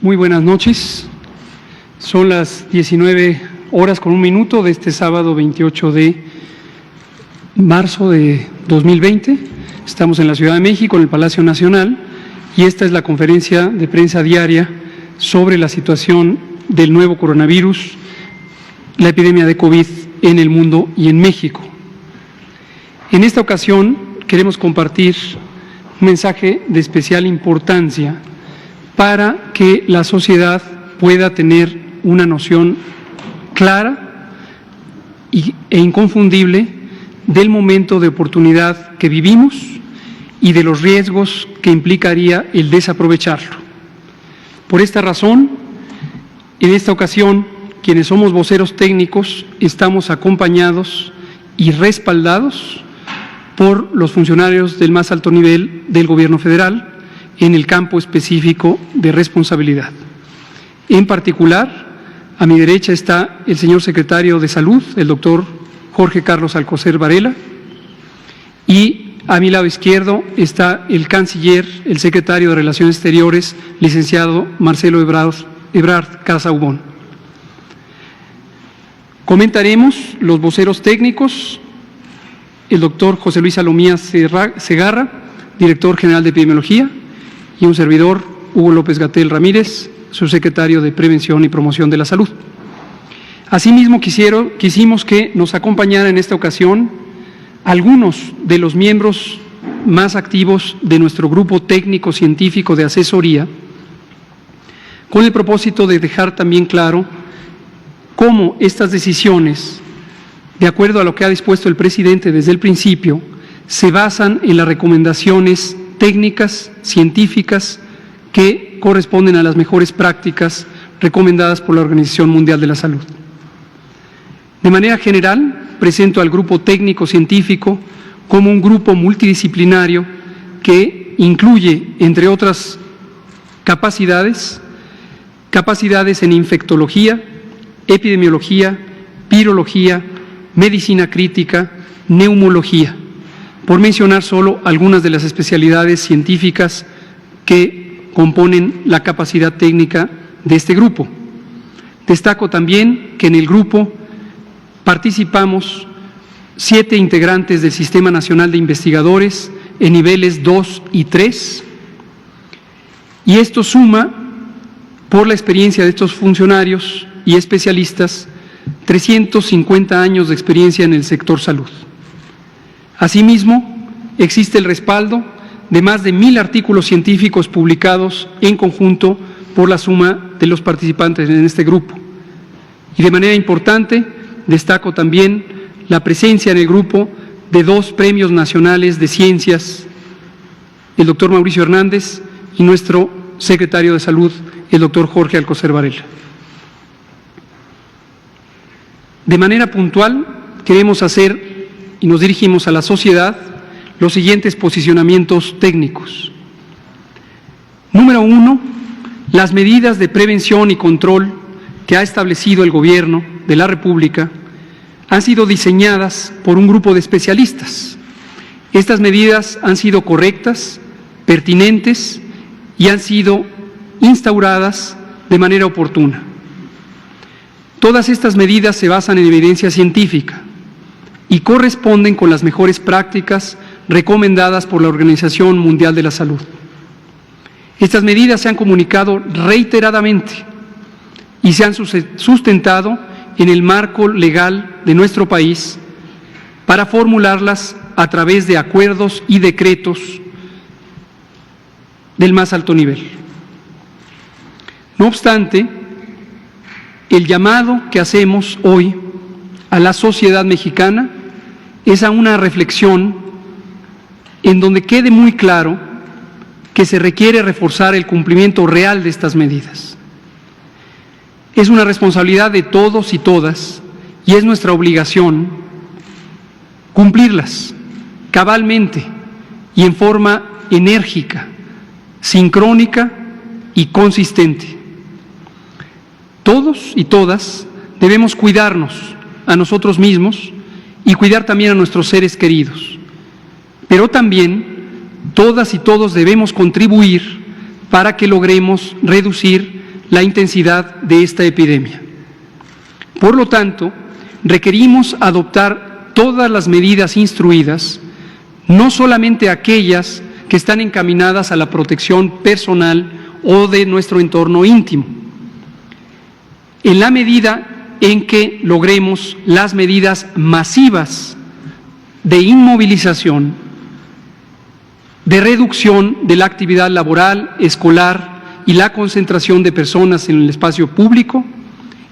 Muy buenas noches. Son las 19:01 de este sábado 28 de marzo de 2020. Estamos en la Ciudad de México, en el Palacio Nacional, y esta es la conferencia de prensa diaria sobre la situación del nuevo coronavirus, la epidemia de COVID en el mundo y en México. En esta ocasión queremos compartir un mensaje de especial importancia para que la sociedad pueda tener una noción clara e inconfundible del momento de oportunidad que vivimos y de los riesgos que implicaría el desaprovecharlo. Por esta razón, en esta ocasión, quienes somos voceros técnicos estamos acompañados y respaldados por los funcionarios del más alto nivel del Gobierno federal en el campo específico de responsabilidad. En particular, a mi derecha está el señor secretario de Salud, el doctor Jorge Carlos Alcocer Varela, y a mi lado izquierdo está el canciller, el secretario de Relaciones Exteriores, licenciado Marcelo Ebrard Casaubon. Comentaremos los voceros técnicos, el doctor José Luis Salomía Segarra, director general de Epidemiología, y un servidor, Hugo López-Gatell Ramírez, subsecretario de Prevención y Promoción de la Salud. Asimismo, quisimos que nos acompañara en esta ocasión algunos de los miembros más activos de nuestro grupo técnico-científico de asesoría, con el propósito de dejar también claro cómo estas decisiones, de acuerdo a lo que ha dispuesto el presidente desde el principio, se basan en las recomendaciones técnicas, científicas, que corresponden a las mejores prácticas recomendadas por la Organización Mundial de la Salud. De manera general, presento al grupo técnico-científico como un grupo multidisciplinario que incluye, entre otras capacidades en infectología, epidemiología, virología, medicina crítica, neumología, por mencionar solo algunas de las especialidades científicas que componen la capacidad técnica de este grupo. Destaco también que en el grupo participamos 7 integrantes del Sistema Nacional de Investigadores en niveles 2 y 3, y esto suma, por la experiencia de estos funcionarios y especialistas, 350 años de experiencia en el sector salud. Asimismo, existe el respaldo de más de 1000 artículos científicos publicados en conjunto por la suma de los participantes en este grupo. Y de manera importante, destaco también la presencia en el grupo de 2 premios nacionales de ciencias, el doctor Mauricio Hernández y nuestro secretario de Salud, el doctor Jorge Alcocer Varela. De manera puntual, queremos hacer y nos dirigimos a la sociedad los siguientes posicionamientos técnicos. Número 1, las medidas de prevención y control que ha establecido el Gobierno de la República han sido diseñadas por un grupo de especialistas. Estas medidas han sido correctas, pertinentes y han sido instauradas de manera oportuna. Todas estas medidas se basan en evidencia científica y corresponden con las mejores prácticas recomendadas por la Organización Mundial de la Salud. Estas medidas se han comunicado reiteradamente y se han sustentado en el marco legal de nuestro país para formularlas a través de acuerdos y decretos del más alto nivel. No obstante, el llamado que hacemos hoy a la sociedad mexicana es a una reflexión en donde quede muy claro que se requiere reforzar el cumplimiento real de estas medidas. Es una responsabilidad de todos y todas y es nuestra obligación cumplirlas cabalmente y en forma enérgica, sincrónica y consistente. Todos y todas debemos cuidarnos a nosotros mismos y cuidar también a nuestros seres queridos, pero también todas y todos debemos contribuir para que logremos reducir la intensidad de esta epidemia. Por lo tanto, requerimos adoptar todas las medidas instruidas, no solamente aquellas que están encaminadas a la protección personal o de nuestro entorno íntimo. En la medida en que logremos las medidas masivas de inmovilización, de reducción de la actividad laboral, escolar y la concentración de personas en el espacio público,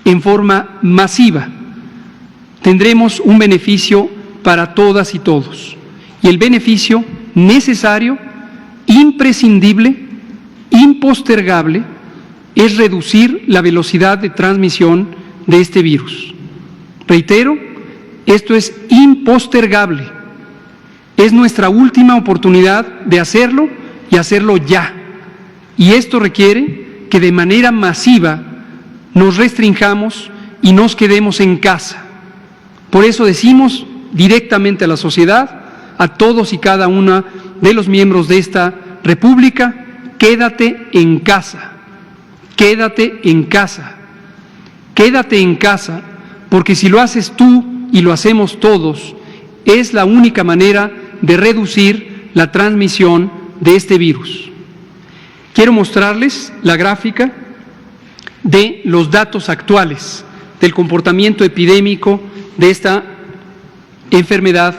en forma masiva, tendremos un beneficio para todas y todos. Y el beneficio necesario, imprescindible, impostergable, es reducir la velocidad de transmisión de este virus. Reitero, esto es impostergable. Es nuestra última oportunidad de hacerlo y hacerlo ya. Y esto requiere que de manera masiva nos restringamos y nos quedemos en casa. Por eso decimos directamente a la sociedad, a todos y cada uno de los miembros de esta República, quédate en casa, quédate en casa, quédate en casa, porque si lo haces tú y lo hacemos todos, es la única manera de reducir la transmisión de este virus. Quiero mostrarles la gráfica de los datos actuales del comportamiento epidémico de esta enfermedad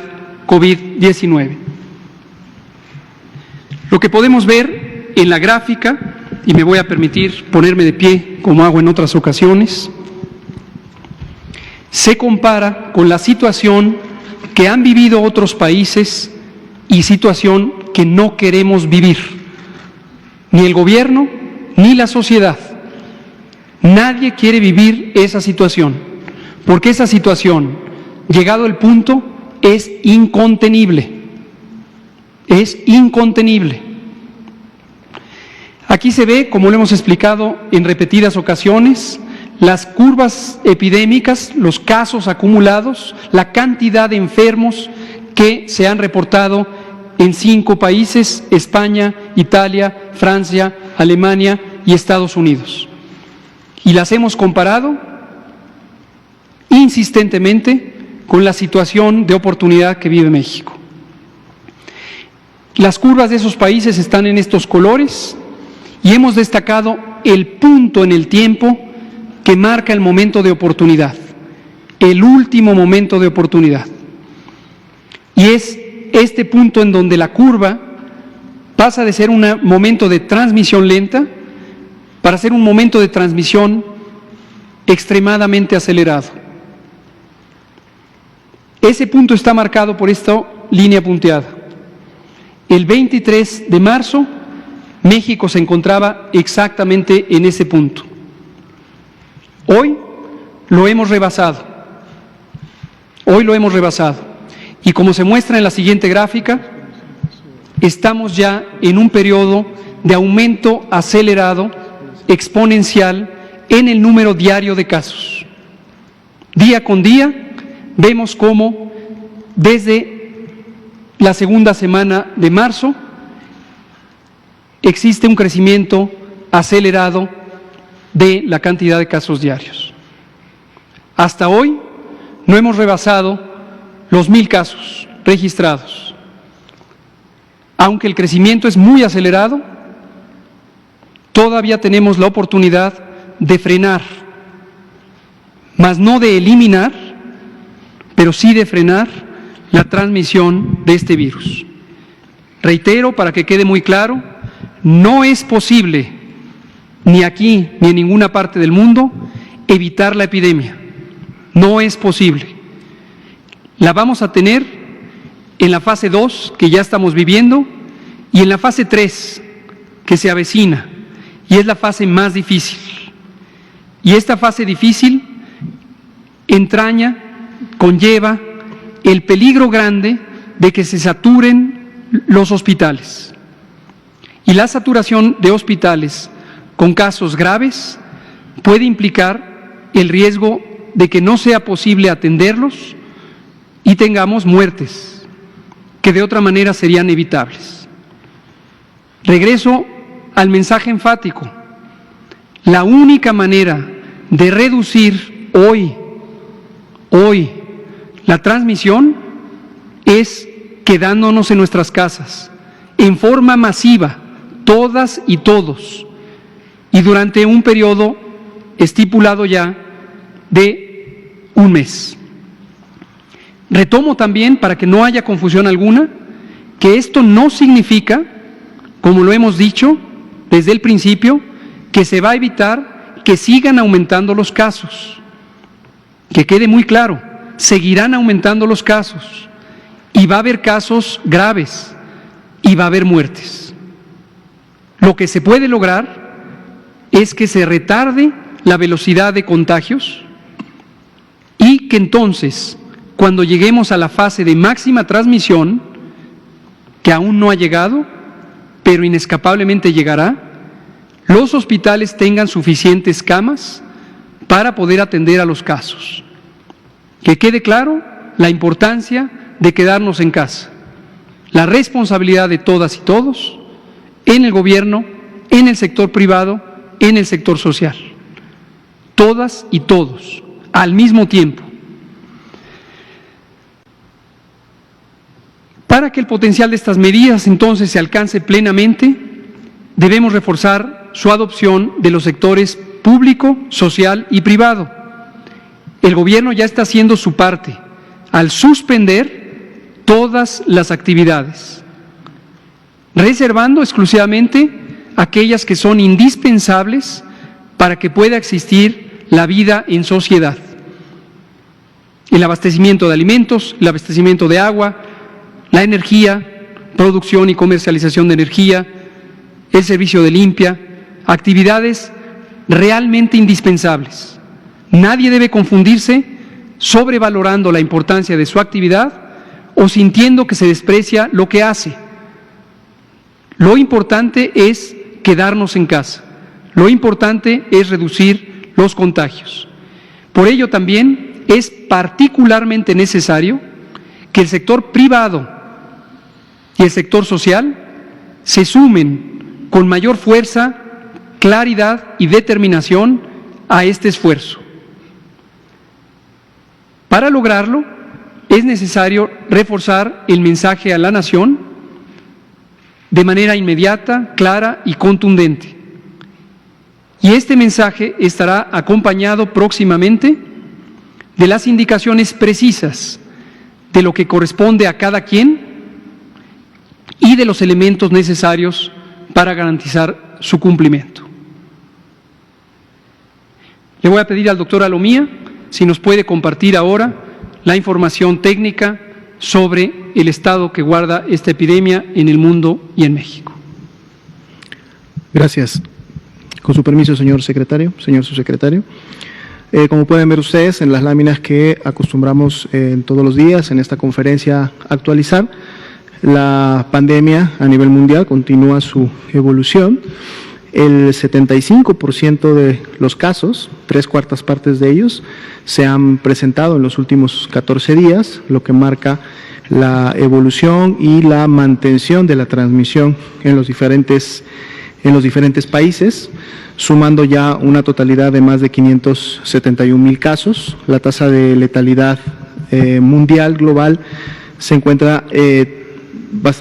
COVID-19. Lo que podemos ver en la gráfica, y me voy a permitir ponerme de pie como hago en otras ocasiones, se compara con la situación que han vivido otros países y situación que no queremos vivir, ni el gobierno ni la sociedad. Nadie quiere vivir esa situación, porque esa situación, llegado el punto, es incontenible. Es incontenible. Aquí se ve, como lo hemos explicado en repetidas ocasiones, las curvas epidémicas, los casos acumulados, la cantidad de enfermos que se han reportado en 5 países: España, Italia, Francia, Alemania y Estados Unidos. Y las hemos comparado insistentemente con la situación de oportunidad que vive México. Las curvas de esos países están en estos colores y hemos destacado el punto en el tiempo que marca el momento de oportunidad, el último momento de oportunidad. Y es este punto en donde la curva pasa de ser un momento de transmisión lenta para ser un momento de transmisión extremadamente acelerado. Ese punto está marcado por esta línea punteada. El 23 de marzo, México se encontraba exactamente en ese punto. Hoy lo hemos rebasado. Hoy lo hemos rebasado. Y como se muestra en la siguiente gráfica, estamos ya en un periodo de aumento acelerado, exponencial, en el número diario de casos. Día con día vemos cómo desde la segunda semana de marzo existe un crecimiento acelerado de la cantidad de casos diarios. Hasta hoy no hemos rebasado los 1,000 casos registrados. Aunque el crecimiento es muy acelerado, todavía tenemos la oportunidad de frenar, mas no de eliminar, pero sí de frenar la transmisión de este virus. Reitero, para que quede muy claro, no es posible, ni aquí ni en ninguna parte del mundo, evitar la epidemia. No es posible. La vamos a tener en la fase 2, que ya estamos viviendo, y en la fase 3, que se avecina, y es la fase más difícil. Y esta fase difícil entraña, conlleva el peligro grande de que se saturen los hospitales. Y la saturación de hospitales con casos graves puede implicar el riesgo de que no sea posible atenderlos y tengamos muertes que de otra manera serían evitables. Regreso al mensaje enfático. La única manera de reducir hoy la transmisión es quedándonos en nuestras casas, en forma masiva, todas y todos, y durante un periodo estipulado ya de un mes. Retomo también, para que no haya confusión alguna, que esto no significa, como lo hemos dicho desde el principio, que se va a evitar que sigan aumentando los casos. Que quede muy claro, seguirán aumentando los casos y va a haber casos graves y va a haber muertes. Lo que se puede lograr es que se retarde la velocidad de contagios y que entonces, cuando lleguemos a la fase de máxima transmisión, que aún no ha llegado, pero inescapablemente llegará, los hospitales tengan suficientes camas para poder atender a los casos. Que quede claro la importancia de quedarnos en casa, la responsabilidad de todas y todos, en el gobierno, en el sector privado, en el sector social. Todas y todos, al mismo tiempo. Para que el potencial de estas medidas entonces se alcance plenamente, debemos reforzar su adopción de los sectores público, social y privado. El gobierno ya está haciendo su parte al suspender todas las actividades, reservando exclusivamente aquellas que son indispensables para que pueda existir la vida en sociedad. El abastecimiento de alimentos, el abastecimiento de agua, la energía, producción y comercialización de energía, el servicio de limpia, actividades realmente indispensables. Nadie debe confundirse sobrevalorando la importancia de su actividad o sintiendo que se desprecia lo que hace. Lo importante es quedarnos en casa. Lo importante es reducir los contagios. Por ello también es particularmente necesario que el sector privado y el sector social se sumen con mayor fuerza, claridad y determinación a este esfuerzo. Para lograrlo, es necesario reforzar el mensaje a la nación de manera inmediata, clara y contundente. Y este mensaje estará acompañado próximamente de las indicaciones precisas de lo que corresponde a cada quien y de los elementos necesarios para garantizar su cumplimiento. Le voy a pedir al doctor Alomía si nos puede compartir ahora la información técnica sobre el estado que guarda esta epidemia en el mundo y en México. Gracias. Con su permiso, señor secretario, señor subsecretario. Como pueden ver ustedes en las láminas que acostumbramos todos los días en esta conferencia actualizar, la pandemia a nivel mundial continúa su evolución. El 75% de los casos, 3/4 partes de ellos, se han presentado en los últimos 14 días, lo que marca la evolución y la mantención de la transmisión en los diferentes países, sumando ya una totalidad de más de 571,000 casos. La tasa de letalidad mundial, global, se encuentra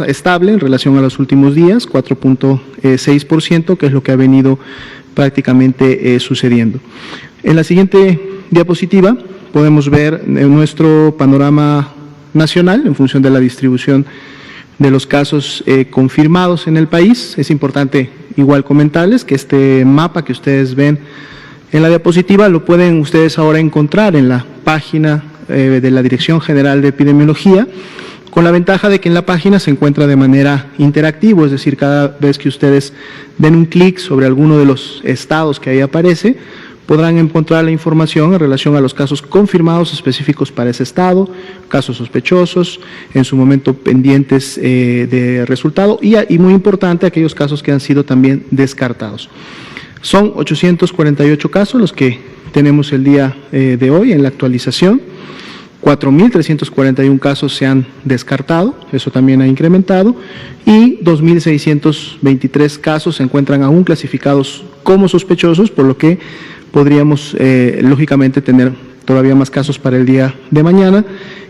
estable en relación a los últimos días, 4.6%, que es lo que ha venido prácticamente sucediendo. En la siguiente diapositiva podemos ver nuestro panorama nacional en función de la distribución de los casos confirmados en el país. Es importante igual comentarles que este mapa que ustedes ven en la diapositiva lo pueden ustedes ahora encontrar en la página de la Dirección General de Epidemiología, con la ventaja de que en la página se encuentra de manera interactiva, es decir, cada vez que ustedes den un clic sobre alguno de los estados que ahí aparece, podrán encontrar la información en relación a los casos confirmados específicos para ese estado, casos sospechosos, en su momento pendientes de resultado y muy importante, aquellos casos que han sido también descartados. Son 848 casos los que tenemos el día de hoy en la actualización. 4.341 casos se han descartado, eso también ha incrementado, y 2.623 casos se encuentran aún clasificados como sospechosos, por lo que podríamos lógicamente tener todavía más casos para el día de mañana,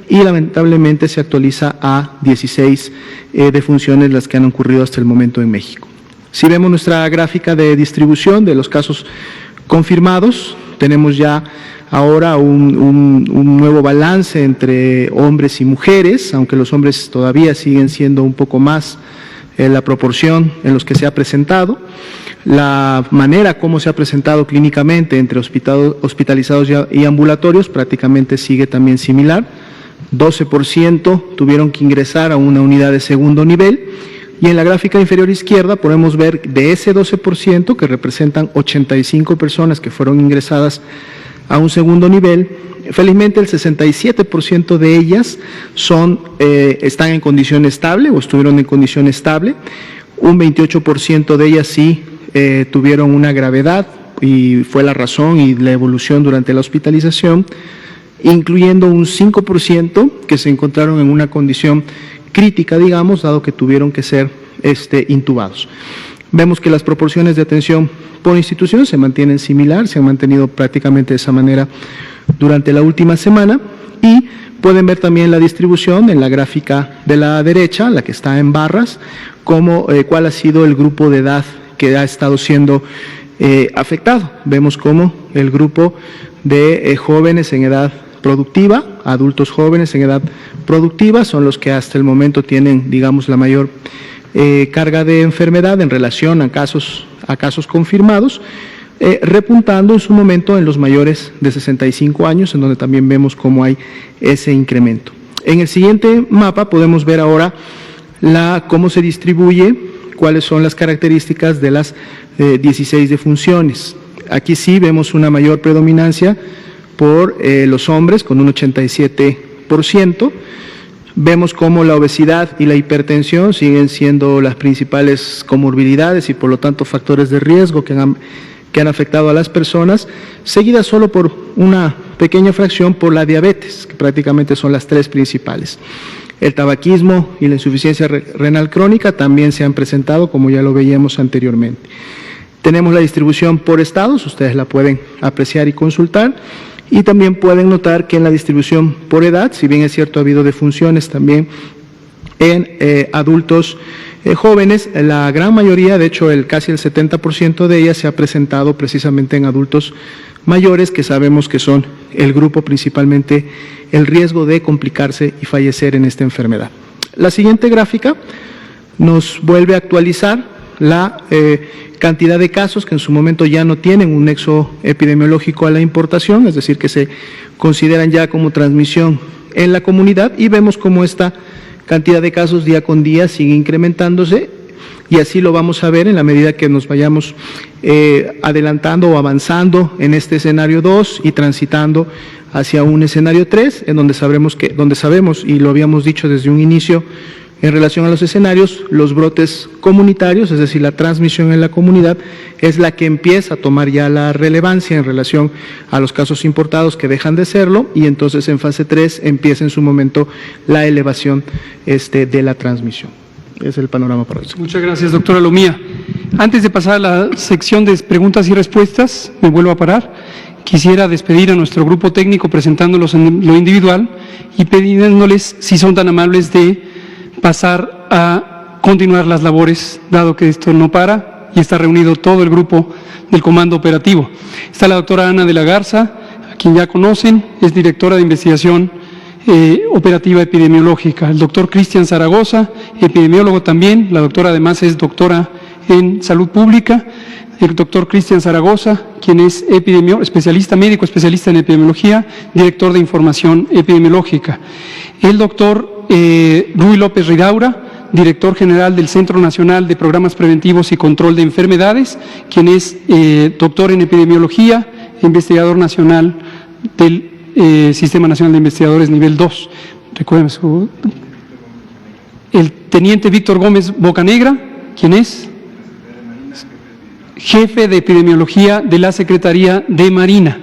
y lamentablemente se actualiza a 16 defunciones las que han ocurrido hasta el momento en México. Si vemos nuestra gráfica de distribución de los casos confirmados, tenemos ya ahora un nuevo balance entre hombres y mujeres, aunque los hombres todavía siguen siendo un poco más la proporción en los que se ha presentado. La manera como se ha presentado clínicamente entre hospitalizados y ambulatorios prácticamente sigue también similar. 12% tuvieron que ingresar a una unidad de segundo nivel, y en la gráfica inferior izquierda podemos ver de ese 12%, que representan 85 personas que fueron ingresadas a un segundo nivel, felizmente el 67% de ellas están en condición estable o estuvieron en condición estable. Un 28% de ellas sí tuvieron una gravedad y fue la razón y la evolución durante la hospitalización, incluyendo un 5% que se encontraron en una condición crítica, digamos, dado que tuvieron que ser intubados. Vemos que las proporciones de atención por institución se mantienen similar, se han mantenido prácticamente de esa manera durante la última semana, y pueden ver también la distribución en la gráfica de la derecha, la que está en barras, cuál ha sido el grupo de edad que ha estado siendo afectado. Vemos cómo el grupo de jóvenes en edad productiva, adultos jóvenes en edad productiva, son los que hasta el momento tienen, digamos, la mayor carga de enfermedad en relación a casos confirmados, repuntando en su momento en los mayores de 65 años, en donde también vemos cómo hay ese incremento. En el siguiente mapa podemos ver ahora cómo se distribuye, cuáles son las características de las 16 defunciones. Aquí sí vemos una mayor predominancia por los hombres, con un 87%. Vemos cómo la obesidad y la hipertensión siguen siendo las principales comorbilidades y por lo tanto factores de riesgo que han afectado a las personas, seguidas solo por una pequeña fracción por la diabetes, que prácticamente son las tres principales. El tabaquismo y la insuficiencia renal crónica también se han presentado, como ya lo veíamos anteriormente. Tenemos la distribución por estados, ustedes la pueden apreciar y consultar, y también pueden notar que en la distribución por edad, si bien es cierto ha habido defunciones también en adultos jóvenes, la gran mayoría, de hecho casi el 70% de ellas se ha presentado precisamente en adultos mayores, que sabemos que son el grupo principalmente el riesgo de complicarse y fallecer en esta enfermedad. La siguiente gráfica nos vuelve a actualizar la cantidad de casos que en su momento ya no tienen un nexo epidemiológico a la importación, es decir, que se consideran ya como transmisión en la comunidad, y vemos cómo esta cantidad de casos día con día sigue incrementándose, y así lo vamos a ver en la medida que nos vayamos adelantando o avanzando en este escenario 2 y transitando hacia un escenario 3, en donde sabemos, y lo habíamos dicho desde un inicio, en relación a los escenarios, los brotes comunitarios, es decir, la transmisión en la comunidad, es la que empieza a tomar ya la relevancia en relación a los casos importados que dejan de serlo, y entonces en fase 3 empieza en su momento la elevación de la transmisión. Es el panorama para eso. Muchas gracias, doctora Lomía. Antes de pasar a la sección de preguntas y respuestas, me vuelvo a parar. Quisiera despedir a nuestro grupo técnico presentándolos en lo individual y pidiéndoles, si son tan amables, de pasar a continuar las labores, dado que esto no para y está reunido todo el grupo del Comando Operativo. Está la doctora Ana de la Garza, a quien ya conocen, es directora de investigación operativa epidemiológica. El doctor Cristian Zaragoza, epidemiólogo también, la doctora además es doctora en salud pública. El doctor Cristian Zaragoza, quien es especialista médico, especialista en epidemiología, director de información epidemiológica. El doctor Rui López Ridaura, director general del Centro Nacional de Programas Preventivos y Control de Enfermedades, quien es doctor en epidemiología, investigador nacional del Sistema Nacional de Investigadores nivel 2. Recuerden el teniente Víctor Gómez Bocanegra, quien es jefe de epidemiología de la Secretaría de Marina.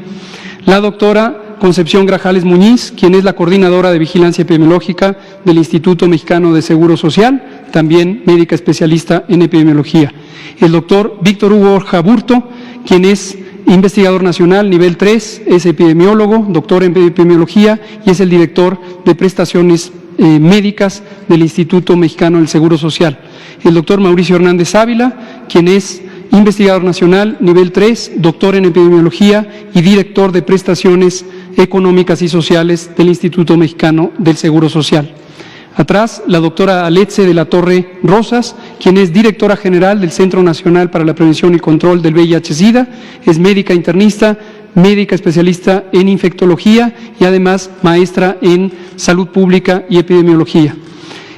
La doctora Concepción Grajales Muñiz, quien es la coordinadora de vigilancia epidemiológica del Instituto Mexicano de Seguro Social, también médica especialista en epidemiología. El doctor Víctor Hugo Borja Burto, quien es investigador nacional nivel 3, es epidemiólogo, doctor en epidemiología y es el director de prestaciones médicas del Instituto Mexicano del Seguro Social. El doctor Mauricio Hernández Ávila, quien es investigador nacional nivel 3, doctor en epidemiología y director de prestaciones económicas y sociales del Instituto Mexicano del Seguro Social. Atrás, la doctora Aletze de la Torre Rosas, quien es directora general del Centro Nacional para la Prevención y Control del VIH-Sida, es médica internista, médica especialista en infectología y además maestra en salud pública y epidemiología.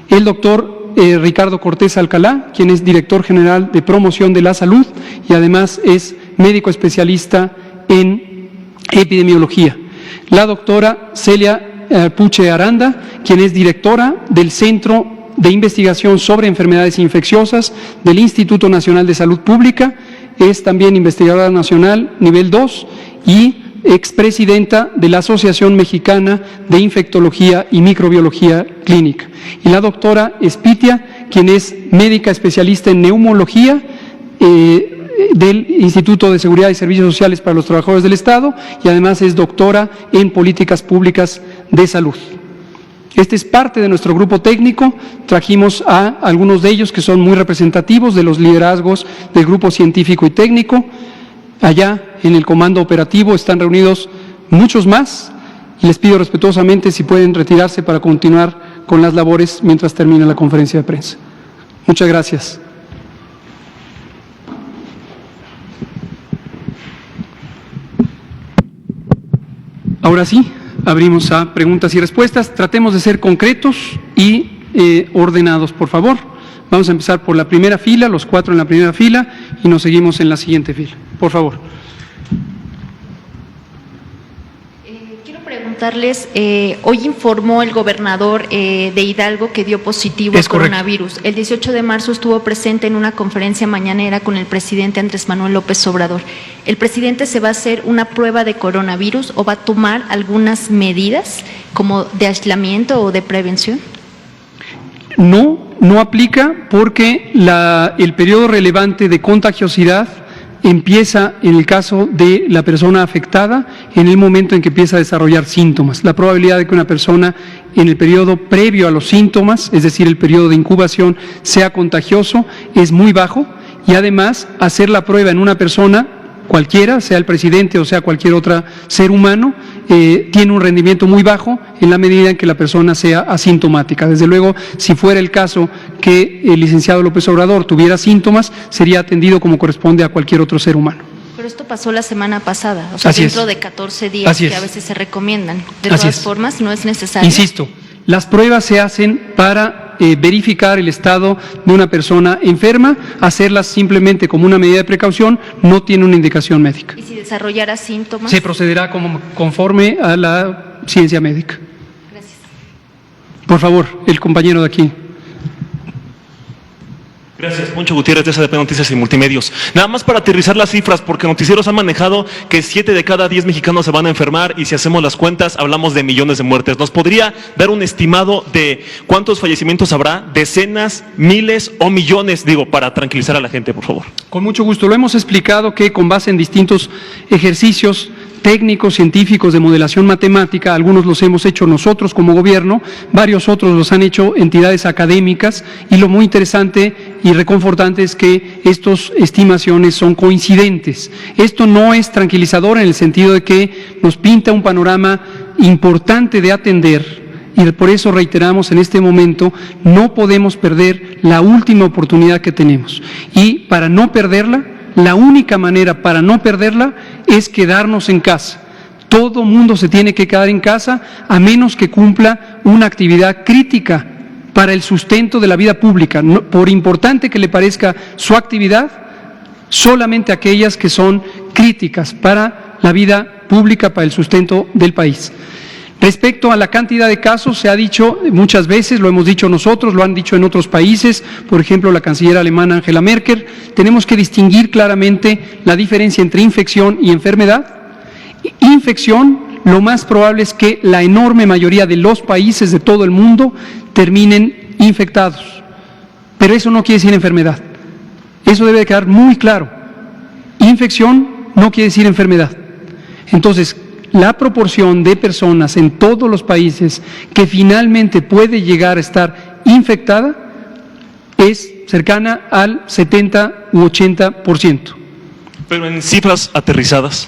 El doctor Ricardo Cortés Alcalá, quien es director general de promoción de la salud y además es médico especialista en epidemiología. La doctora Celia Puche Aranda, quien es directora del Centro de Investigación sobre Enfermedades Infecciosas del Instituto Nacional de Salud Pública, es también investigadora nacional nivel 2 y expresidenta de la Asociación Mexicana de Infectología y Microbiología Clínica. Y la doctora Espitia, quien es médica especialista en neumología del Instituto de Seguridad y Servicios Sociales para los Trabajadores del Estado y además es doctora en Políticas Públicas de Salud. Este es parte de nuestro grupo técnico. Trajimos a algunos de ellos que son muy representativos de los liderazgos del grupo científico y técnico. Allá en el comando operativo están reunidos muchos más y les pido respetuosamente si pueden retirarse para continuar con las labores mientras termine la conferencia de prensa. Muchas gracias. Ahora sí, abrimos a preguntas y respuestas. Tratemos de ser concretos y ordenados, por favor. Vamos a empezar por la primera fila, los 4 en la primera fila, y nos seguimos en la siguiente fila. Por favor. Quiero preguntarles, hoy informó el gobernador de Hidalgo que dio positivo al coronavirus. El 18 de marzo estuvo presente en una conferencia mañanera con el presidente Andrés Manuel López Obrador. ¿El presidente se va a hacer una prueba de coronavirus o va a tomar algunas medidas como de aislamiento o de prevención? No aplica porque el periodo relevante de contagiosidad empieza en el caso de la persona afectada en el momento en que empieza a desarrollar síntomas. La probabilidad de que una persona en el periodo previo a los síntomas, es decir, el periodo de incubación, sea contagioso es muy bajo y además hacer la prueba en una persona cualquiera, sea el presidente o sea cualquier otro ser humano, tiene un rendimiento muy bajo en la medida en que la persona sea asintomática. Desde luego, si fuera el caso que el licenciado López Obrador tuviera síntomas, sería atendido como corresponde a cualquier otro ser humano. Pero esto pasó la semana pasada, o sea, dentro de 14 días que a veces se recomiendan. De todas formas, no es necesario. Insisto, las pruebas se hacen para verificar el estado de una persona enferma, hacerlas simplemente como una medida de precaución, no tiene una indicación médica. ¿Y si desarrollara síntomas? Se procederá conforme a la ciencia médica. Gracias. Por favor, el compañero de aquí. Gracias, Poncho Gutiérrez de SDP Noticias y Multimedios. Nada más para aterrizar las cifras, porque noticieros han manejado que 7 de cada 10 mexicanos se van a enfermar y si hacemos las cuentas hablamos de millones de muertes. ¿Nos podría dar un estimado de cuántos fallecimientos habrá? ¿Decenas, miles o millones? Digo, para tranquilizar a la gente, por favor. Con mucho gusto. Lo hemos explicado que con base en distintos ejercicios técnicos, científicos de modelación matemática, algunos los hemos hecho nosotros como gobierno, varios otros los han hecho entidades académicas y lo muy interesante y reconfortante es que estas estimaciones son coincidentes. Esto no es tranquilizador en el sentido de que nos pinta un panorama importante de atender y por eso reiteramos en este momento, no podemos perder la última oportunidad que tenemos y para no perderla, la única manera para no perderla es quedarnos en casa. Todo mundo se tiene que quedar en casa a menos que cumpla una actividad crítica para el sustento de la vida pública. No, por importante que le parezca su actividad, solamente aquellas que son críticas para la vida pública, para el sustento del país. Respecto a la cantidad de casos, se ha dicho muchas veces, lo hemos dicho nosotros, lo han dicho en otros países, por ejemplo la canciller alemana Angela Merkel, tenemos que distinguir claramente la diferencia entre infección y enfermedad. Infección lo más probable es que la enorme mayoría de los países de todo el mundo terminen infectados. Pero eso no quiere decir enfermedad. Eso debe quedar muy claro. Infección no quiere decir enfermedad. Entonces, la proporción de personas en todos los países que finalmente puede llegar a estar infectada es cercana al 70 u 80%. Pero en cifras aterrizadas.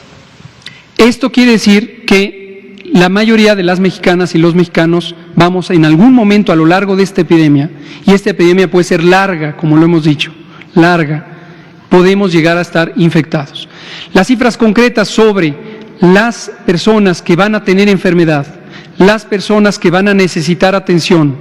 Esto quiere decir que la mayoría de las mexicanas y los mexicanos vamos en algún momento a lo largo de esta epidemia, y esta epidemia puede ser larga, como lo hemos dicho, larga, podemos llegar a estar infectados. Las cifras concretas sobre las personas que van a tener enfermedad, las personas que van a necesitar atención,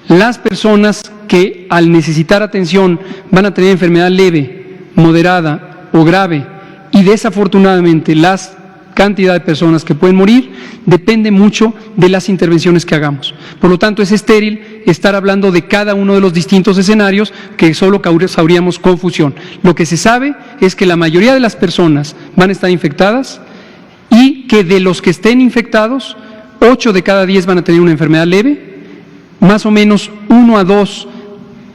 las personas que al necesitar atención van a tener enfermedad leve, moderada o grave, y desafortunadamente las cantidad de personas que pueden morir depende mucho de las intervenciones que hagamos. Por lo tanto, es estéril estar hablando de cada uno de los distintos escenarios, que solo causaríamos confusión. Lo que se sabe es que la mayoría de las personas van a estar infectadas y que de los que estén infectados, 8 de cada 10 van a tener una enfermedad leve, más o menos 1 a 2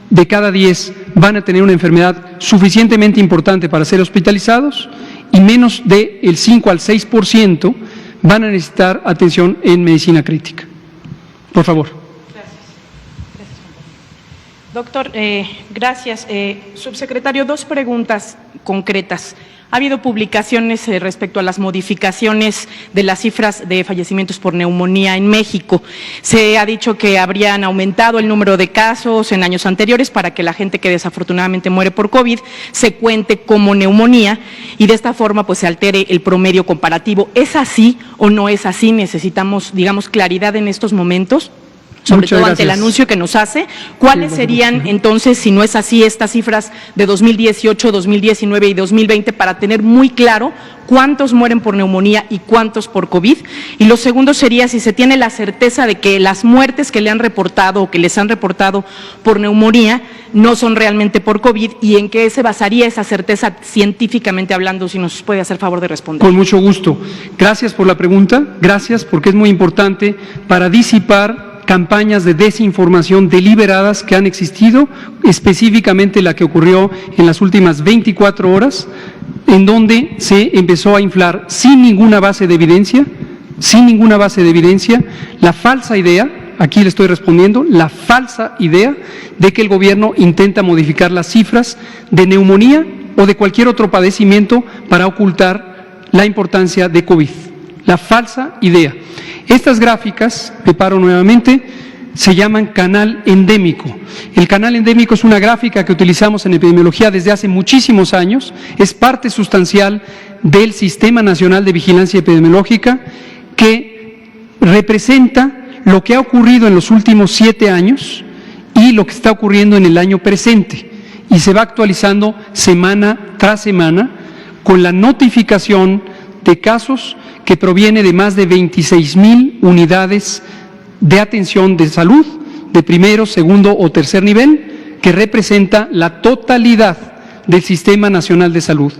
de cada 10 van a tener una enfermedad suficientemente importante para ser hospitalizados, y menos del 5 al 6% van a necesitar atención en medicina crítica. Por favor. Doctor, gracias. Subsecretario, 2 preguntas concretas. Ha habido publicaciones respecto a las modificaciones de las cifras de fallecimientos por neumonía en México. Se ha dicho que habrían aumentado el número de casos en años anteriores para que la gente que desafortunadamente muere por COVID se cuente como neumonía y de esta forma pues se altere el promedio comparativo. ¿Es así o no es así? Necesitamos, digamos, claridad en estos momentos. Sobre todo ante el anuncio que nos hace. ¿Cuáles serían entonces, si no es así, estas cifras de 2018, 2019 y 2020 para tener muy claro cuántos mueren por neumonía y cuántos por COVID? Y lo segundo sería si se tiene la certeza de que las muertes que le han reportado o que les han reportado por neumonía no son realmente por COVID, y en qué se basaría esa certeza científicamente hablando, si nos puede hacer favor de responder. Con mucho gusto. Gracias por la pregunta, gracias, porque es muy importante para disipar campañas de desinformación deliberadas que han existido, específicamente la que ocurrió en las últimas 24 horas, en donde se empezó a inflar sin ninguna base de evidencia, la falsa idea, aquí le estoy respondiendo, la falsa idea de que el gobierno intenta modificar las cifras de neumonía o de cualquier otro padecimiento para ocultar la importancia de COVID. La falsa idea. Estas gráficas, me paro nuevamente, se llaman canal endémico. El canal endémico es una gráfica que utilizamos en epidemiología desde hace muchísimos años, es parte sustancial del Sistema Nacional de Vigilancia Epidemiológica, que representa lo que ha ocurrido en los últimos 7 años y lo que está ocurriendo en el año presente, y se va actualizando semana tras semana con la notificación de casos que proviene de más de 26,000 unidades de atención de salud de primero, segundo o tercer nivel, que representa la totalidad del Sistema Nacional de Salud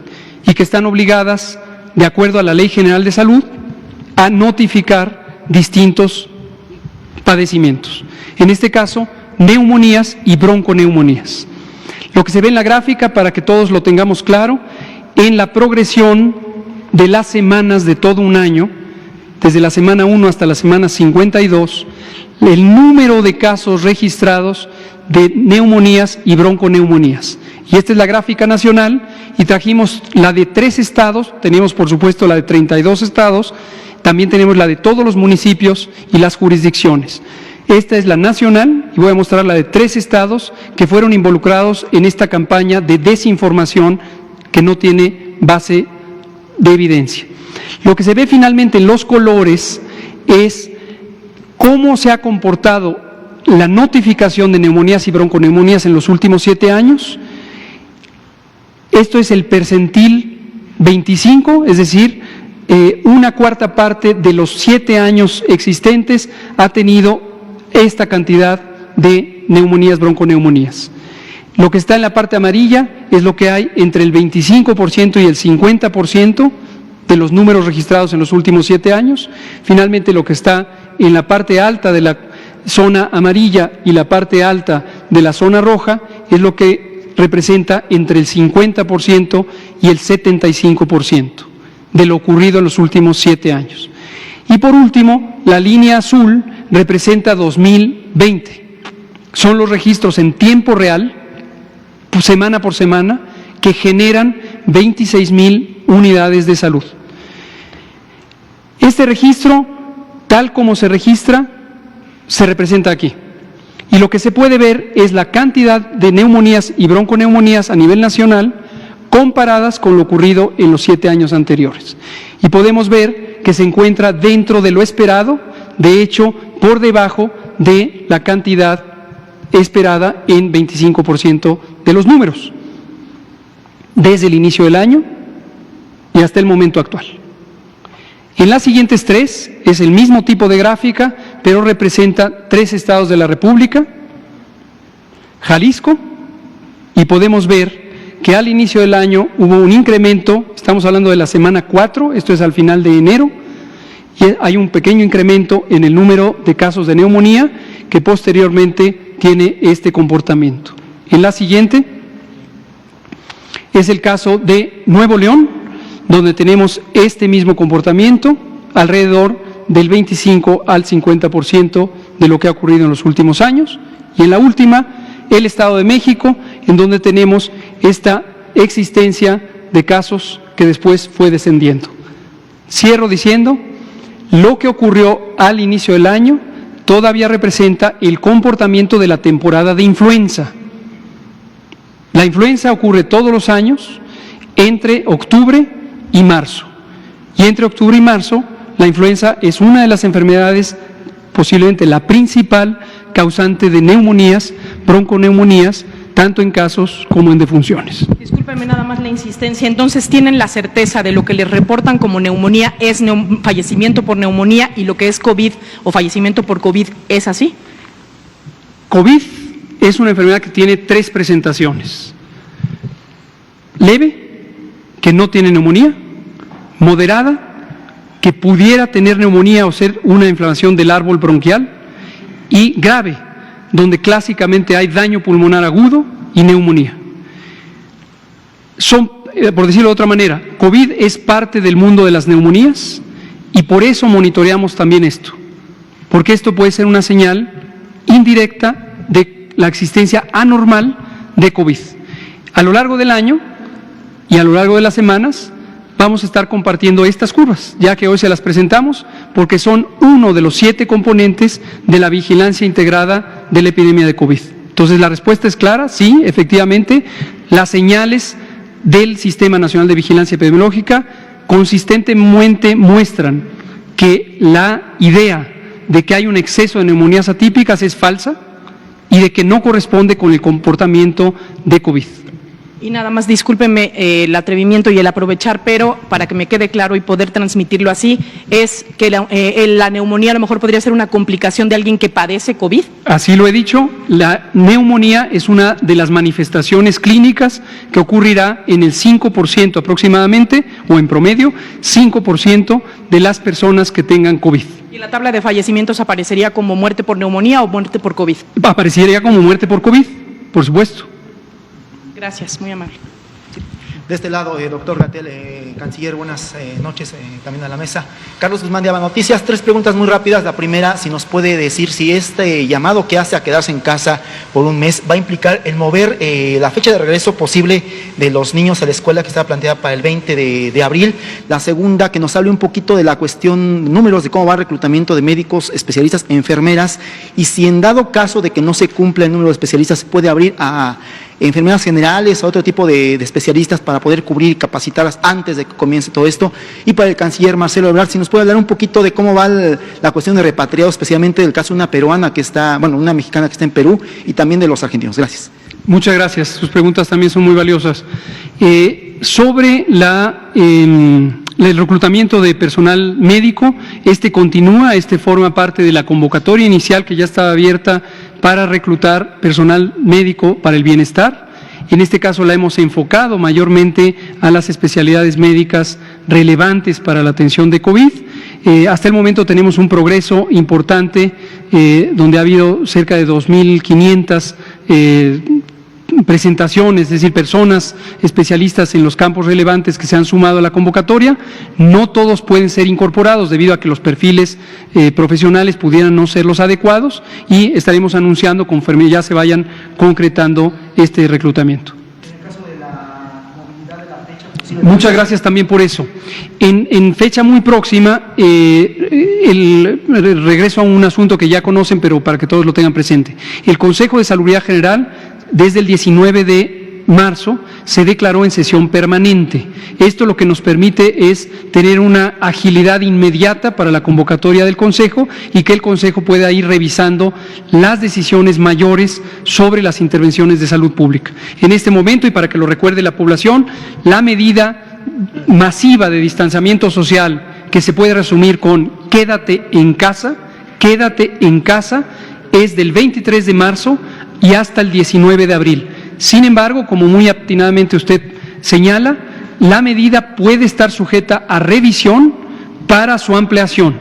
y que están obligadas, de acuerdo a la Ley General de Salud, a notificar distintos padecimientos. En este caso, neumonías y bronconeumonías. Lo que se ve en la gráfica, para que todos lo tengamos claro, en la progresión de las semanas de todo un año, desde la semana 1 hasta la semana 52, el número de casos registrados de neumonías y bronconeumonías. Y esta es la gráfica nacional, y trajimos la de 3 estados, tenemos por supuesto la de 32 estados, también tenemos la de todos los municipios y las jurisdicciones. Esta es la nacional, y voy a mostrar la de 3 estados que fueron involucrados en esta campaña de desinformación que no tiene base de evidencia. Lo que se ve finalmente en los colores es cómo se ha comportado la notificación de neumonías y bronconeumonías en los últimos 7 años. Esto es el percentil 25, es decir, una cuarta parte de los 7 años existentes ha tenido esta cantidad de neumonías, bronconeumonías. Lo que está en la parte amarilla es lo que hay entre el 25% y el 50% de los números registrados en los últimos 7 años. Finalmente, lo que está en la parte alta de la zona amarilla y la parte alta de la zona roja es lo que representa entre el 50% y el 75% de lo ocurrido en los últimos 7 años. Y por último, la línea azul representa 2020. Son los registros en tiempo real, semana por semana, que generan 26,000 unidades de salud. Este registro, tal como se registra, se representa aquí. Y lo que se puede ver es la cantidad de neumonías y bronconeumonías a nivel nacional comparadas con lo ocurrido en los 7 años anteriores. Y podemos ver que se encuentra dentro de lo esperado, de hecho, por debajo de la cantidad esperada en 25% de los números, desde el inicio del año y hasta el momento actual. En las siguientes 3 es el mismo tipo de gráfica, pero representa 3 estados de la República, Jalisco, y podemos ver que al inicio del año hubo un incremento, estamos hablando de la semana 4, esto es al final de enero, y hay un pequeño incremento en el número de casos de neumonía que posteriormente tiene este comportamiento. En la siguiente es el caso de Nuevo León, donde tenemos este mismo comportamiento, alrededor del 25 al 50% de lo que ha ocurrido en los últimos años. Y en la última, el Estado de México, en donde tenemos esta existencia de casos que después fue descendiendo. Cierro diciendo, lo que ocurrió al inicio del año todavía representa el comportamiento de la temporada de influenza. La influenza ocurre todos los años entre octubre y marzo. Y entre octubre y marzo, la influenza es una de las enfermedades, posiblemente la principal causante de neumonías, bronconeumonías, tanto en casos como en defunciones. Discúlpeme nada más la insistencia. Entonces, ¿tienen la certeza de lo que les reportan como neumonía es fallecimiento por neumonía y lo que es COVID o fallecimiento por COVID es así? COVID es una enfermedad que tiene 3 presentaciones. Leve, que no tiene neumonía; moderada, que pudiera tener neumonía o ser una inflamación del árbol bronquial; y grave, donde clásicamente hay daño pulmonar agudo y neumonía. Son, por decirlo de otra manera, COVID es parte del mundo de las neumonías y por eso monitoreamos también esto, porque esto puede ser una señal indirecta de la existencia anormal de COVID. A lo largo del año y a lo largo de las semanas vamos a estar compartiendo estas curvas, ya que hoy se las presentamos, porque son uno de los 7 componentes de la vigilancia integrada de la epidemia de COVID. Entonces, la respuesta es clara, sí, efectivamente, las señales del Sistema Nacional de Vigilancia Epidemiológica consistentemente muestran que la idea de que hay un exceso de neumonías atípicas es falsa y de que no corresponde con el comportamiento de COVID. Y nada más, discúlpeme el atrevimiento y el aprovechar, pero para que me quede claro y poder transmitirlo así, es que la neumonía a lo mejor podría ser una complicación de alguien que padece COVID. Así lo he dicho, la neumonía es una de las manifestaciones clínicas que ocurrirá en el 5% aproximadamente, o en promedio, 5% de las personas que tengan COVID. ¿Y la tabla de fallecimientos aparecería como muerte por neumonía o muerte por COVID? Aparecería como muerte por COVID, por supuesto. Gracias, muy amable. De este lado, doctor Gatell, canciller, buenas noches también a la mesa. Carlos Guzmán de Aba Noticias, 3 preguntas muy rápidas. La primera, si nos puede decir si este llamado que hace a quedarse en casa por un mes va a implicar el mover la fecha de regreso posible de los niños a la escuela que está planteada para el 20 de abril. La segunda, que nos hable un poquito de la cuestión, números de cómo va el reclutamiento de médicos, especialistas, enfermeras, y si en dado caso de que no se cumpla el número de especialistas, se puede abrir a enfermeras generales, a otro tipo de especialistas para poder cubrir y capacitarlas antes de que comience todo esto. Y para el canciller Marcelo Ebrard, si nos puede hablar un poquito de cómo va la cuestión de repatriados, especialmente del caso de una peruana que está, bueno, una mexicana que está en Perú, y también de los argentinos. Gracias. Muchas gracias. Sus preguntas también son muy valiosas. Sobre el reclutamiento de personal médico, continúa, forma parte de la convocatoria inicial que ya estaba abierta para reclutar personal médico para el bienestar. En este caso la hemos enfocado mayormente a las especialidades médicas relevantes para la atención de COVID. Hasta el momento tenemos un progreso importante donde ha habido cerca de 2.500 presentaciones, es decir, personas especialistas en los campos relevantes que se han sumado a la convocatoria. No todos pueden ser incorporados debido a que los perfiles profesionales pudieran no ser los adecuados, y estaremos anunciando conforme ya se vayan concretando este reclutamiento. Muchas gracias también por eso. En fecha muy próxima, regreso a un asunto que ya conocen, pero para que todos lo tengan presente. El Consejo de Salubridad General, desde el 19 de marzo, se declaró en sesión permanente. Esto lo que nos permite es tener una agilidad inmediata para la convocatoria del Consejo y que el Consejo pueda ir revisando las decisiones mayores sobre las intervenciones de salud pública. En este momento, y para que lo recuerde la población, la medida masiva de distanciamiento social que se puede resumir con quédate en casa, es del 23 de marzo y hasta el 19 de abril. Sin embargo, como muy atinadamente usted señala, la medida puede estar sujeta a revisión para su ampliación,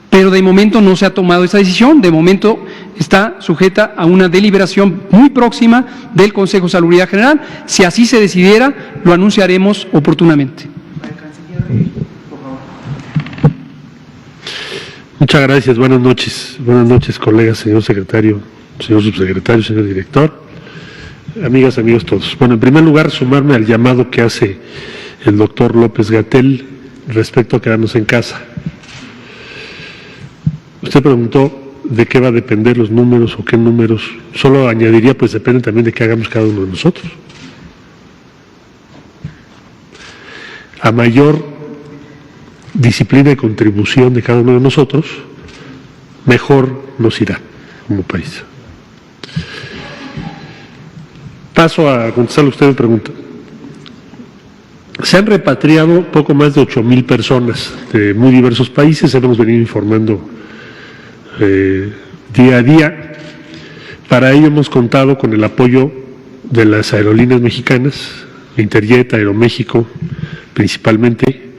pero de momento no se ha tomado esa decisión. De momento está sujeta a una deliberación muy próxima del Consejo de Salubridad General. Si así se decidiera, lo anunciaremos oportunamente. Muchas gracias, buenas noches, colegas, señor secretario, señor subsecretario, señor director, amigas, amigos todos. Bueno, en primer lugar, sumarme al llamado que hace el doctor López-Gatell respecto a quedarnos en casa. Usted preguntó de qué va a depender los números o qué números. Solo añadiría, pues depende también de qué hagamos cada uno de nosotros. A mayor disciplina y contribución de cada uno de nosotros, mejor nos irá como país. Paso a contestarle a usted una pregunta. Se han repatriado poco más de 8,000 personas de muy diversos países, hemos venido informando día a día. Para ello hemos contado con el apoyo de las aerolíneas mexicanas, Interjet, Aeroméxico principalmente.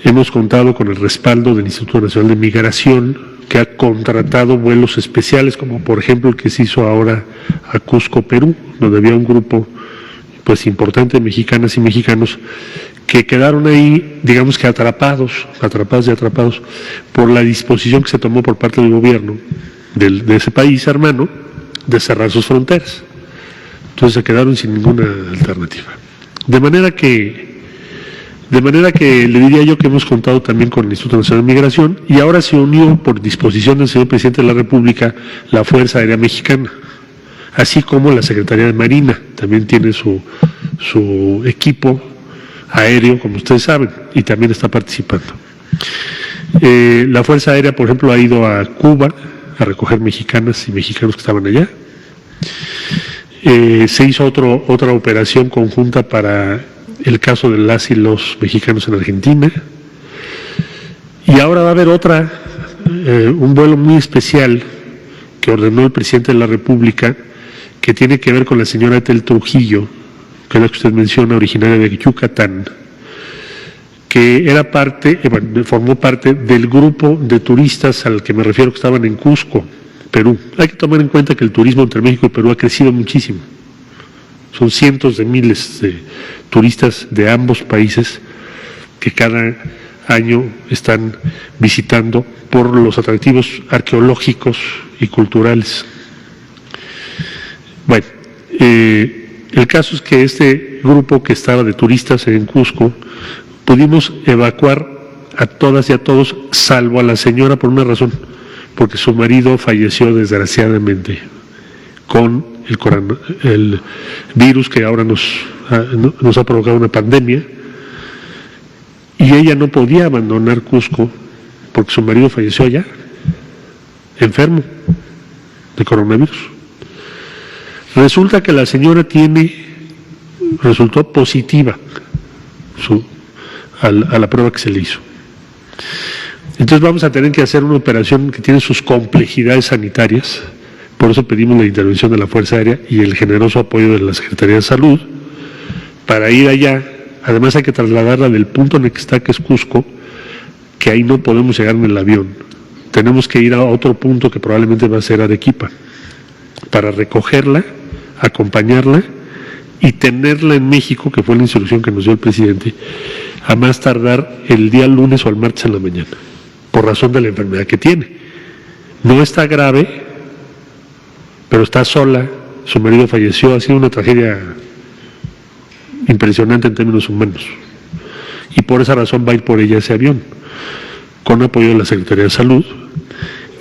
Hemos contado con el respaldo del Instituto Nacional de Migración, que ha contratado vuelos especiales, como por ejemplo el que se hizo ahora a Cusco, Perú, donde había un grupo pues importante de mexicanas y mexicanos que quedaron ahí, digamos que atrapados por la disposición que se tomó por parte del gobierno de ese país hermano de cerrar sus fronteras. Entonces se quedaron sin ninguna alternativa. De manera que le diría yo que hemos contado también con el Instituto Nacional de Migración, y ahora se unió por disposición del señor Presidente de la República la Fuerza Aérea Mexicana, así como la Secretaría de Marina, también tiene su equipo aéreo, como ustedes saben, y también está participando. La Fuerza Aérea, por ejemplo, ha ido a Cuba a recoger mexicanas y mexicanos que estaban allá. Se hizo otra operación conjunta para el caso de las y los mexicanos en Argentina, y ahora va a haber un vuelo muy especial que ordenó el Presidente de la República, que tiene que ver con la señora Etel Trujillo, que es la que usted menciona, originaria de Yucatán, que era formó parte del grupo de turistas al que me refiero, que estaban en Cusco, Perú. Hay que tomar en cuenta que el turismo entre México y Perú ha crecido muchísimo. Son cientos de miles de turistas de ambos países que cada año están visitando por los atractivos arqueológicos y culturales. Bueno, el caso es que este grupo que estaba de turistas en Cusco, pudimos evacuar a todas y a todos, salvo a la señora por una razón, porque su marido falleció desgraciadamente con el virus que ahora nos ha provocado una pandemia, y ella no podía abandonar Cusco porque su marido falleció allá, enfermo de coronavirus. Resulta que la señora resultó positiva a la prueba que se le hizo. Entonces vamos a tener que hacer una operación que tiene sus complejidades sanitarias. Por eso pedimos la intervención de la Fuerza Aérea y el generoso apoyo de la Secretaría de Salud para ir allá Además hay que trasladarla del punto en el que está, que es Cusco, que ahí no podemos llegar en el avión. Tenemos que ir a otro punto que probablemente va a ser Arequipa, para recogerla, acompañarla y tenerla en México, que fue la instrucción que nos dio el presidente, a más tardar el día lunes o el martes en la mañana, por razón de la enfermedad que tiene. No está grave, pero está sola, su marido falleció, ha sido una tragedia impresionante en términos humanos. Y por esa razón va a ir por ella ese avión, con apoyo de la Secretaría de Salud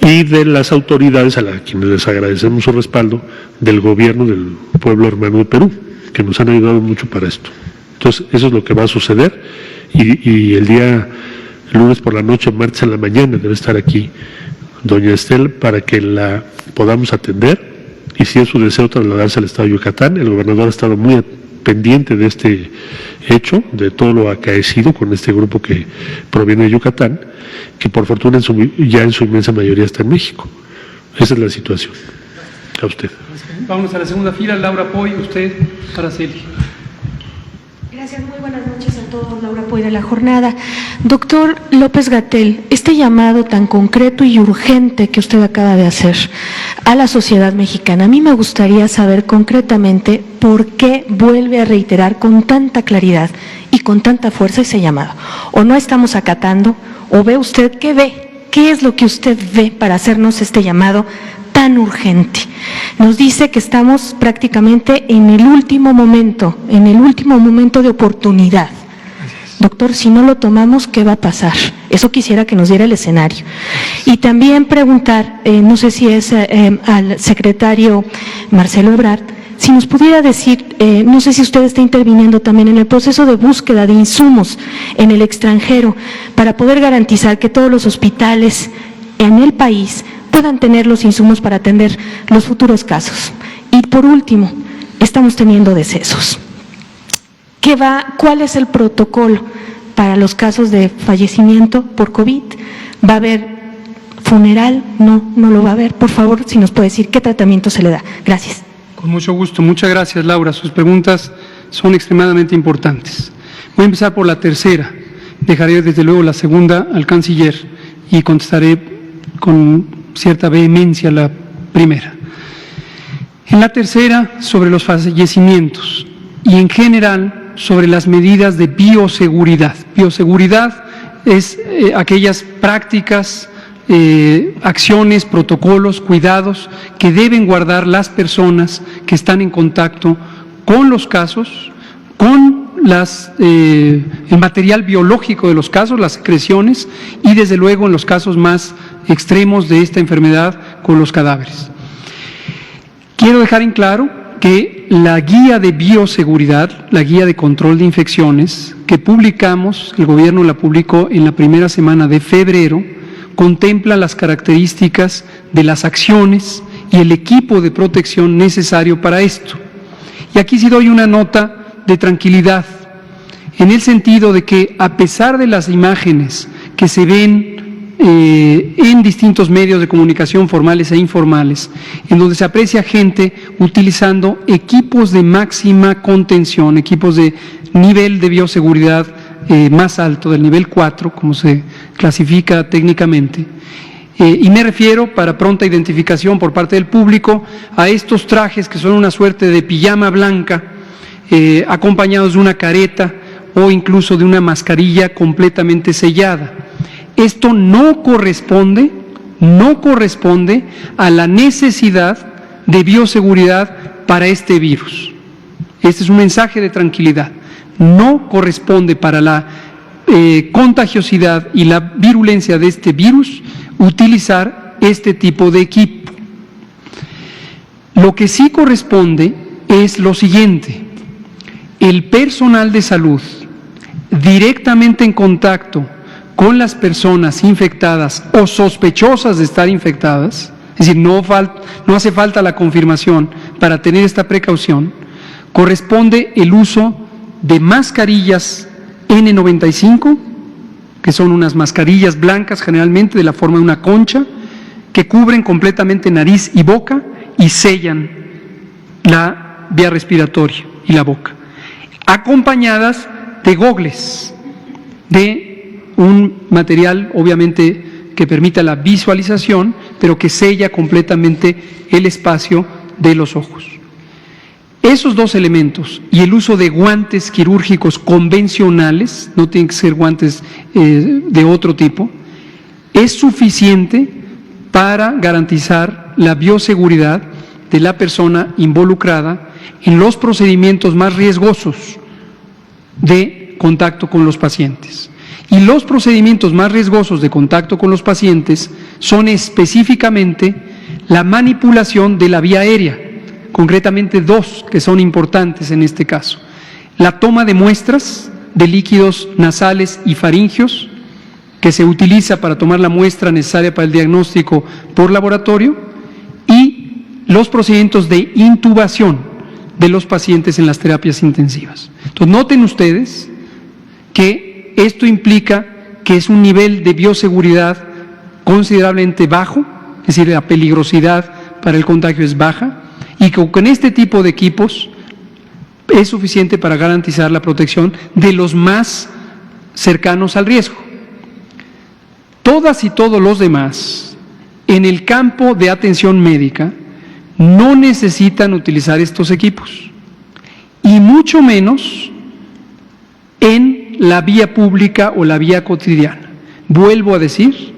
y de las autoridades, a quienes les agradecemos su respaldo, del gobierno del pueblo hermano de Perú, que nos han ayudado mucho para esto. Entonces, eso es lo que va a suceder, y el lunes por la noche, martes en la mañana, debe estar aquí doña Estel para que la podamos atender, y si es su deseo trasladarse al estado de Yucatán. El gobernador ha estado muy pendiente de este hecho, de todo lo acaecido con este grupo que proviene de Yucatán, que por fortuna ya en su inmensa mayoría está en México. Esa es la situación. A usted. Vamos a la segunda fila. Laura Poy, usted, Araceli. Gracias, muy buenas noches a todos. Laura Poy de La Jornada. Doctor López-Gatell, este llamado tan concreto y urgente que usted acaba de hacer a la sociedad mexicana, a mí me gustaría saber concretamente por qué vuelve a reiterar con tanta claridad y con tanta fuerza ese llamado. O no estamos acatando, o ve usted, ¿qué ve? ¿Qué es lo que usted ve para hacernos este llamado tan urgente? Nos dice que estamos prácticamente en el último momento de oportunidad. Doctor, si no lo tomamos, ¿qué va a pasar? Eso quisiera que nos diera el escenario. Y también preguntar, no sé si es al secretario Marcelo Ebrard, si nos pudiera decir, no sé si usted está interviniendo también en el proceso de búsqueda de insumos en el extranjero para poder garantizar que todos los hospitales en el país puedan tener los insumos para atender los futuros casos. Y por último, estamos teniendo decesos. ¿Cuál es el protocolo para los casos de fallecimiento por COVID? ¿Va a haber funeral? No lo va a haber. Por favor, si nos puede decir qué tratamiento se le da. Gracias. Con mucho gusto. Muchas gracias, Laura. Sus preguntas son extremadamente importantes. Voy a empezar por la tercera. Dejaré desde luego la segunda al canciller y contestaré con cierta vehemencia la primera. En la tercera, sobre los fallecimientos y en general sobre las medidas de bioseguridad. Bioseguridad es aquellas prácticas, acciones, protocolos, cuidados que deben guardar las personas que están en contacto con los casos, con el material biológico de los casos, las secreciones, y desde luego en los casos más extremos de esta enfermedad, con los cadáveres. Quiero dejar en claro que la guía de bioseguridad, la guía de control de infecciones que publicamos, el gobierno la publicó en la primera semana de febrero, contempla las características de las acciones y el equipo de protección necesario para esto. Y aquí sí doy una nota de tranquilidad, en el sentido de que a pesar de las imágenes que se ven en distintos medios de comunicación formales e informales, en donde se aprecia gente utilizando equipos de máxima contención, equipos de nivel de bioseguridad más alto, del nivel 4, como se clasifica técnicamente, y me refiero, para pronta identificación por parte del público, a estos trajes que son una suerte de pijama blanca, acompañados de una careta o incluso de una mascarilla completamente sellada. Esto no corresponde a la necesidad de bioseguridad para este virus. Este es un mensaje de tranquilidad. No corresponde para la contagiosidad y la virulencia de este virus utilizar este tipo de equipo. Lo que sí corresponde es lo siguiente: el personal de salud directamente en contacto con las personas infectadas o sospechosas de estar infectadas, es decir, no hace falta la confirmación para tener esta precaución, corresponde el uso de mascarillas N95, que son unas mascarillas blancas generalmente de la forma de una concha, que cubren completamente nariz y boca y sellan la vía respiratoria y la boca, acompañadas de gogles, de un material obviamente que permita la visualización, pero que sella completamente el espacio de los ojos. Esos dos elementos y el uso de guantes quirúrgicos convencionales, no tienen que ser guantes de otro tipo, es suficiente para garantizar la bioseguridad de la persona involucrada en los procedimientos más riesgosos de contacto con los pacientes. Y los procedimientos más riesgosos de contacto con los pacientes son específicamente la manipulación de la vía aérea, concretamente dos que son importantes en este caso: la toma de muestras de líquidos nasales y faríngeos, que se utiliza para tomar la muestra necesaria para el diagnóstico por laboratorio, y los procedimientos de intubación de los pacientes en las terapias intensivas. Entonces, noten ustedes que esto implica que es un nivel de bioseguridad considerablemente bajo, es decir, la peligrosidad para el contagio es baja, y que con este tipo de equipos es suficiente para garantizar la protección de los más cercanos al riesgo. Todas y todos los demás, en el campo de atención médica, no necesitan utilizar estos equipos, y mucho menos en la vía pública o la vía cotidiana. Vuelvo a decir,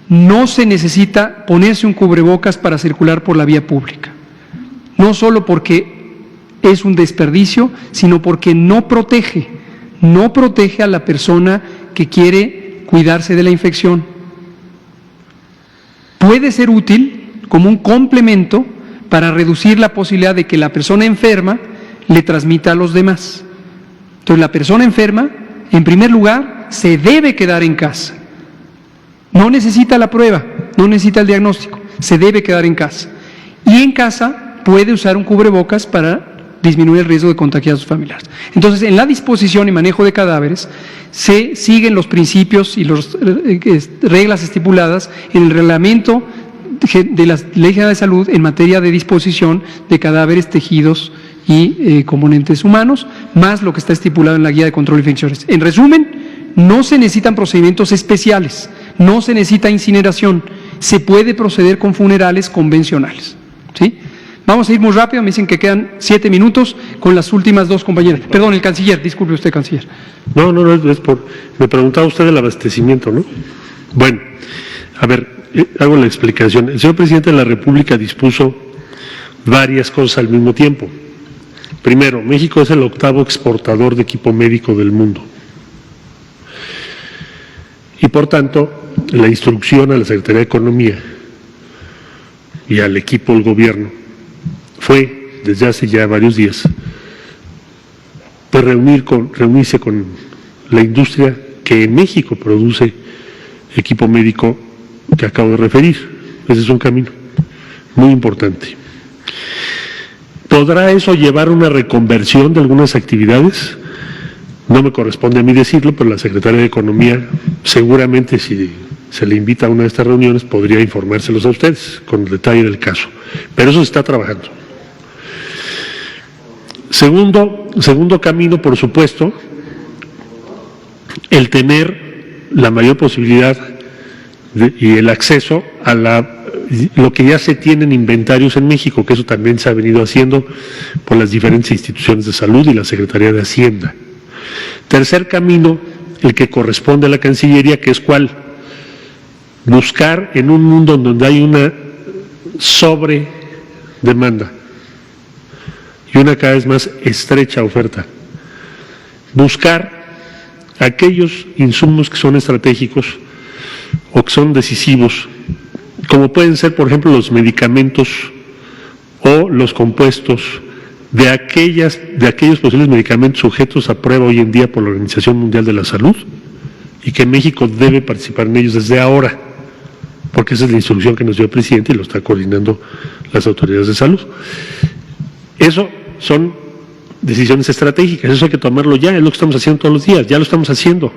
no se necesita ponerse un cubrebocas para circular por la vía pública, no solo porque es un desperdicio, sino porque no protege a la persona que quiere cuidarse de la infección. Puede ser útil como un complemento para reducir la posibilidad de que la persona enferma le transmita a los demás. Entonces, la persona enferma, en primer lugar, se debe quedar en casa. No necesita la prueba, no necesita el diagnóstico, se debe quedar en casa. Y en casa puede usar un cubrebocas para disminuir el riesgo de contagiar a sus familiares. Entonces, en la disposición y manejo de cadáveres se siguen los principios y las reglas estipuladas en el reglamento de la Ley General de Salud en materia de disposición de cadáveres, tejidos y componentes humanos, más lo que está estipulado en la Guía de Control de Infecciones. En resumen, no se necesitan procedimientos especiales, no se necesita incineración, se puede proceder con funerales convencionales, ¿sí? Vamos a ir muy rápido, me dicen que quedan 7 minutos con las últimas dos compañeras. Perdón, el canciller, disculpe usted, canciller. No, me preguntaba usted del abastecimiento, ¿no? Bueno, a ver, hago la explicación. El señor presidente de la República dispuso varias cosas al mismo tiempo. Primero, México es el 8º exportador de equipo médico del mundo. Y por tanto, la instrucción a la Secretaría de Economía y al equipo del gobierno fue, desde hace ya varios días, de reunirse con la industria que en México produce equipo médico que acabo de referir. Ese es un camino muy importante. ¿Podrá eso llevar a una reconversión de algunas actividades? No me corresponde a mí decirlo, pero la Secretaría de Economía seguramente, si se le invita a una de estas reuniones, podría informárselos a ustedes con el detalle del caso. Pero eso se está trabajando. Segundo camino, por supuesto, el tener la mayor posibilidad y el acceso a lo que ya se tiene en inventarios en México, que eso también se ha venido haciendo por las diferentes instituciones de salud y la Secretaría de Hacienda. Tercer camino, el que corresponde a la Cancillería, que es cuál: buscar en un mundo donde hay una sobredemanda y una cada vez más estrecha oferta, buscar aquellos insumos que son estratégicos o que son decisivos, como pueden ser, por ejemplo, los medicamentos o los compuestos de aquellos posibles medicamentos sujetos a prueba hoy en día por la Organización Mundial de la Salud, y que México debe participar en ellos desde ahora, porque esa es la instrucción que nos dio el presidente y lo está coordinando las autoridades de salud. Eso son decisiones estratégicas, eso hay que tomarlo ya, es lo que estamos haciendo todos los días, ya lo estamos haciendo.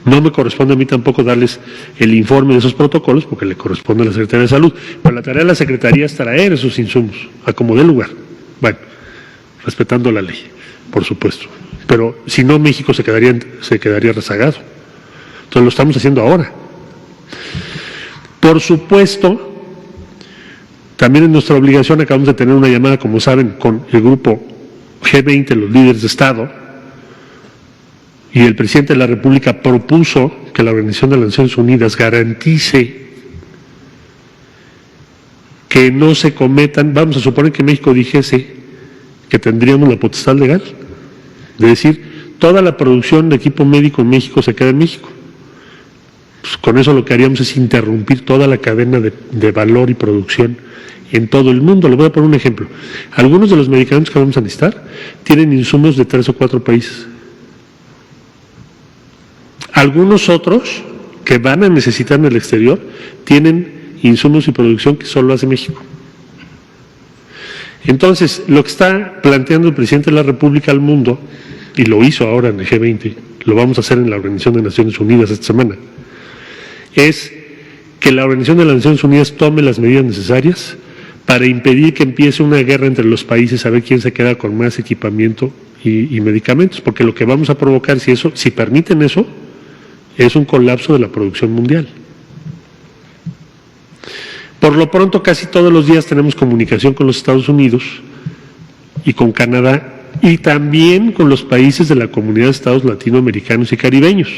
No me corresponde a mí tampoco darles el informe de esos protocolos, porque le corresponde a la Secretaría de Salud, pero la tarea de la Secretaría es traer esos insumos a como dé lugar, bueno, respetando la ley, por supuesto. pero si no, México se quedaría rezagado. Entonces lo estamos haciendo ahora. Por supuesto, también es nuestra obligación, acabamos de tener una llamada, como saben, con el grupo G20, los líderes de Estado, y el presidente de la República propuso que la Organización de las Naciones Unidas garantice que no se cometan, vamos a suponer que México dijese que tendríamos la potestad legal, de decir, toda la producción de equipo médico en México se queda en México. Pues con eso lo que haríamos es interrumpir toda la cadena de valor y producción en todo el mundo. Le voy a poner un ejemplo. Algunos de los medicamentos que vamos a necesitar tienen insumos de 3 o 4 países. Algunos otros que van a necesitar en el exterior tienen insumos y producción que solo hace México. Entonces, lo que está planteando el presidente de la República al mundo, y lo hizo ahora en el G20, lo vamos a hacer en la Organización de Naciones Unidas esta semana, es que la Organización de las Naciones Unidas tome las medidas necesarias para impedir que empiece una guerra entre los países a ver quién se queda con más equipamiento y medicamentos, porque lo que vamos a provocar, si permiten eso, es un colapso de la producción mundial. Por lo pronto, casi todos los días tenemos comunicación con los Estados Unidos y con Canadá, y también con los países de la Comunidad de Estados Latinoamericanos y Caribeños.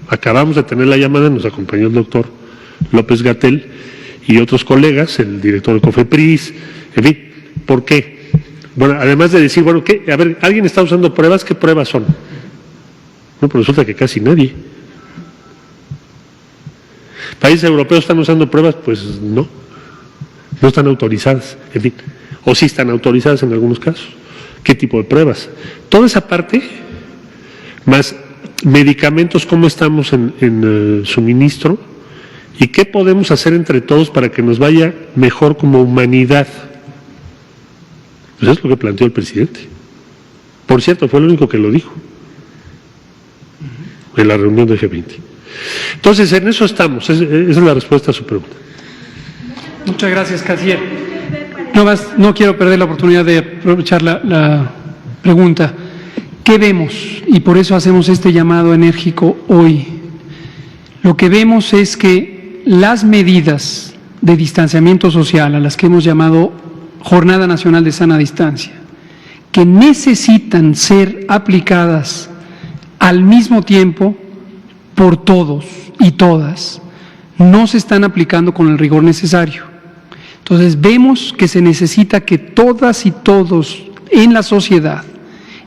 Acabamos de tener la llamada, nos acompañó el doctor López-Gatell y otros colegas, el director de COFEPRIS, en fin. ¿Por qué? Bueno, además de decir, bueno, ¿qué? A ver, ¿alguien está usando pruebas? ¿Qué pruebas son? No, pero resulta que casi nadie. ¿Países europeos están usando pruebas? Pues no están autorizadas, en fin, o sí están autorizadas en algunos casos. ¿Qué tipo de pruebas? Toda esa parte, más medicamentos, cómo estamos en suministro y qué podemos hacer entre todos para que nos vaya mejor como humanidad. Pues es lo que planteó el presidente. Por cierto, fue el único que lo dijo en la reunión del G20. Entonces, en eso estamos. Esa es la respuesta a su pregunta. Muchas gracias, canciller. No quiero perder la oportunidad de aprovechar la pregunta. ¿Qué vemos? Y por eso hacemos este llamado enérgico hoy. Lo que vemos es que las medidas de distanciamiento social, a las que hemos llamado Jornada Nacional de Sana Distancia, que necesitan ser aplicadas al mismo tiempo por todos y todas, no se están aplicando con el rigor necesario. Entonces vemos que se necesita que todas y todos en la sociedad,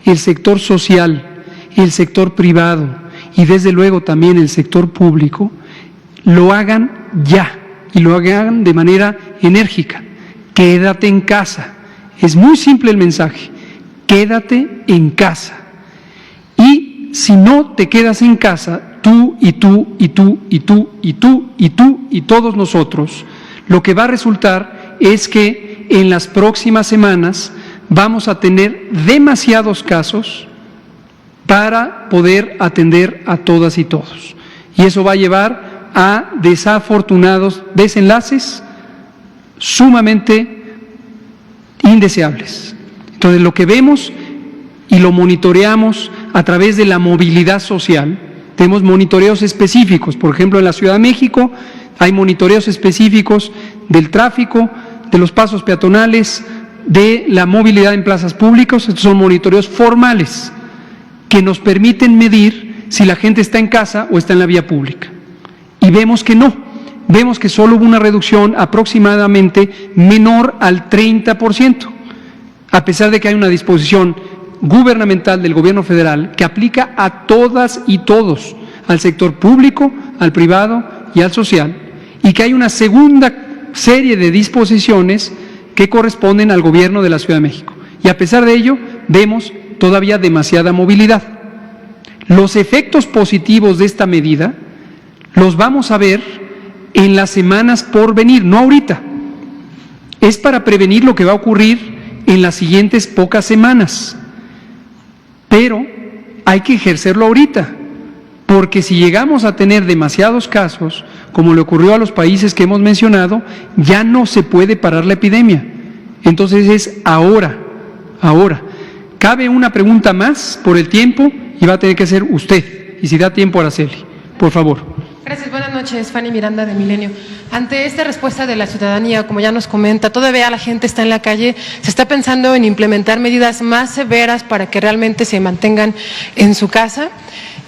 el sector social, el sector privado y desde luego también el sector público, lo hagan ya y lo hagan de manera enérgica. Quédate en casa. Es muy simple el mensaje. Quédate en casa. Y si no te quedas en casa, tú y tú y tú y tú y tú y tú y todos nosotros, lo que va a resultar es que en las próximas semanas vamos a tener demasiados casos para poder atender a todas y todos. Y eso va a llevar a desafortunados desenlaces sumamente indeseables. Entonces, lo que vemos y lo monitoreamos a través de la movilidad social, tenemos monitoreos específicos. Por ejemplo, en la Ciudad de México hay monitoreos específicos del tráfico, de los pasos peatonales, de la movilidad en plazas públicas. Estos son monitoreos formales que nos permiten medir si la gente está en casa o está en la vía pública. Y vemos que no, vemos que solo hubo una reducción aproximadamente menor al 30%, a pesar de que hay una disposición gubernamental del gobierno federal que aplica a todas y todos, al sector público, al privado y al social, y que hay una segunda serie de disposiciones que corresponden al gobierno de la Ciudad de México. Y a pesar de ello, vemos todavía demasiada movilidad. Los efectos positivos de esta medida los vamos a ver en las semanas por venir, no ahorita. Es para prevenir lo que va a ocurrir en las siguientes pocas semanas. Pero hay que ejercerlo ahorita, porque si llegamos a tener demasiados casos, como le ocurrió a los países que hemos mencionado, ya no se puede parar la epidemia. Entonces es ahora. Cabe una pregunta más por el tiempo y va a tener que ser usted, y si da tiempo, Araceli, por favor. Gracias, buenas noches, Fanny Miranda de Milenio. Ante esta respuesta de la ciudadanía, como ya nos comenta, todavía la gente está en la calle, se está pensando en implementar medidas más severas para que realmente se mantengan en su casa.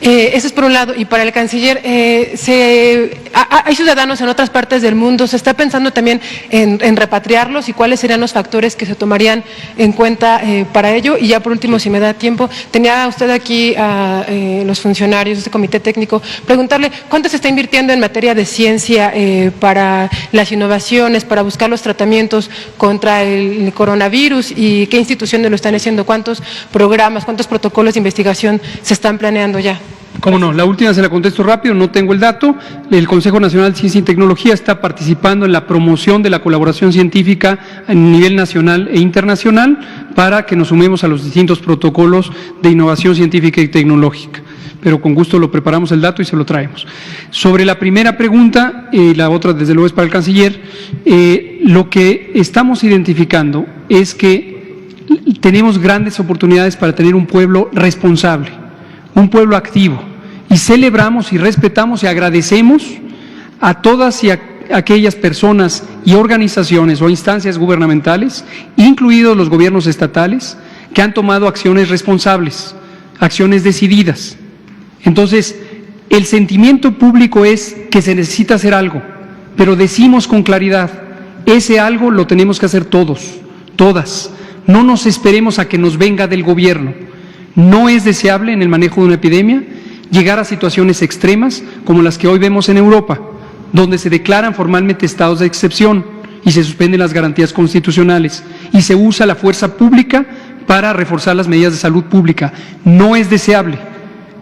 Eso es por un lado, y para el canciller, hay ciudadanos en otras partes del mundo, se está pensando también en repatriarlos y cuáles serían los factores que se tomarían en cuenta para ello. Y ya por último, si me da tiempo, tenía usted aquí a los funcionarios de este comité técnico, preguntarle cuánto se está invirtiendo en materia de ciencia para las innovaciones, para buscar los tratamientos contra el coronavirus y qué instituciones lo están haciendo, cuántos programas, cuántos protocolos de investigación se están planeando ya. Cómo no, la última se la contesto rápido, no tengo el dato. El Consejo Nacional de Ciencia y Tecnología está participando en la promoción de la colaboración científica a nivel nacional e internacional para que nos sumemos a los distintos protocolos de innovación científica y tecnológica. Pero con gusto lo preparamos el dato y se lo traemos. Sobre la primera pregunta, y la otra desde luego es para el canciller, lo que estamos identificando es que tenemos grandes oportunidades para tener un pueblo responsable, un pueblo activo, y celebramos y respetamos y agradecemos a todas y aquellas personas y organizaciones o instancias gubernamentales, incluidos los gobiernos estatales, que han tomado acciones responsables, acciones decididas. Entonces, el sentimiento público es que se necesita hacer algo, pero decimos con claridad, ese algo lo tenemos que hacer todos, todas. No nos esperemos a que nos venga del gobierno. No es deseable en el manejo de una epidemia llegar a situaciones extremas como las que hoy vemos en Europa, donde se declaran formalmente estados de excepción y se suspenden las garantías constitucionales y se usa la fuerza pública para reforzar las medidas de salud pública. No es deseable.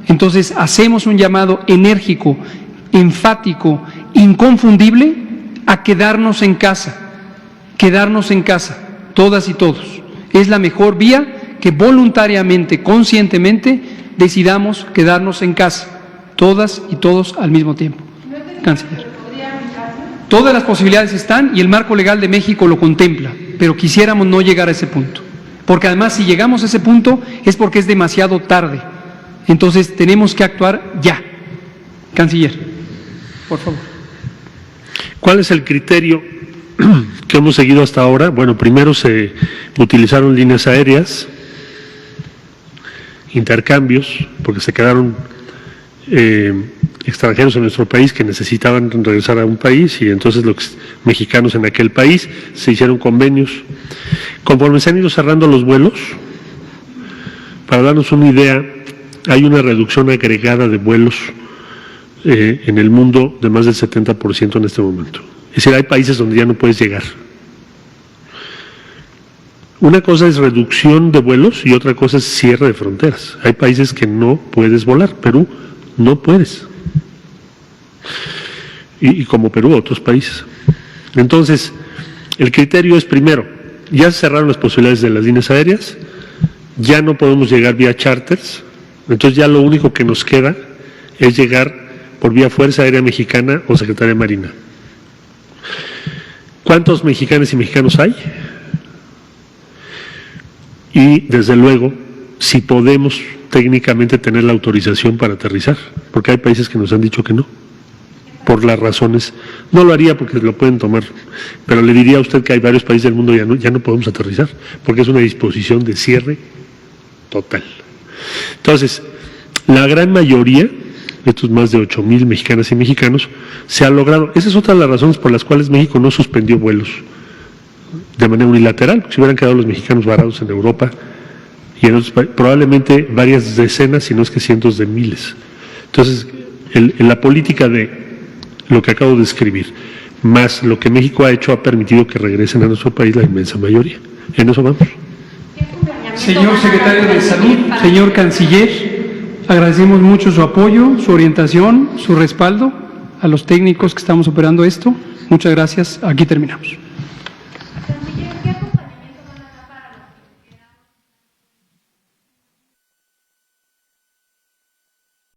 Entonces, hacemos un llamado enérgico, enfático, inconfundible a quedarnos en casa, todas y todos. Es la mejor vía que voluntariamente, conscientemente, decidamos quedarnos en casa, todas y todos al mismo tiempo. Canciller. Todas las posibilidades están y el marco legal de México lo contempla, pero quisiéramos no llegar a ese punto, porque además si llegamos a ese punto es porque es demasiado tarde. Entonces tenemos que actuar ya. Canciller, por favor. ¿Cuál es el criterio que hemos seguido hasta ahora? Bueno, primero se utilizaron líneas aéreas, intercambios, porque se quedaron extranjeros en nuestro país que necesitaban regresar a un país y entonces los mexicanos en aquel país se hicieron convenios. Conforme se han ido cerrando los vuelos, para darnos una idea, hay una reducción agregada de vuelos en el mundo de más del 70% en este momento. Es decir, hay países donde ya no puedes llegar. Una cosa es reducción de vuelos y otra cosa es cierre de fronteras. Hay países que no puedes volar. Perú, no puedes. Y como Perú, otros países. Entonces, el criterio es primero, ya se cerraron las posibilidades de las líneas aéreas, ya no podemos llegar vía charters, entonces ya lo único que nos queda es llegar por vía Fuerza Aérea Mexicana o Secretaría de Marina. ¿Cuántos mexicanos y mexicanos hay? Y desde luego, si podemos técnicamente tener la autorización para aterrizar, porque hay países que nos han dicho que no, por las razones, no lo haría porque lo pueden tomar, pero le diría a usted que hay varios países del mundo ya no podemos aterrizar, porque es una disposición de cierre total. Entonces, la gran mayoría de estos más de 8,000 mexicanas y mexicanos se ha logrado. Esa es otra de las razones por las cuales México no suspendió vuelos de manera unilateral, porque se hubieran quedado los mexicanos varados en Europa y en otros países, probablemente varias decenas, si no es que cientos de miles. Entonces, la política de lo que acabo de describir, más lo que México ha hecho, ha permitido que regresen a nuestro país la inmensa mayoría. En eso vamos. Señor secretario de Salud, señor canciller, agradecemos mucho su apoyo, su orientación, su respaldo a los técnicos que estamos operando esto. Muchas gracias. Aquí terminamos.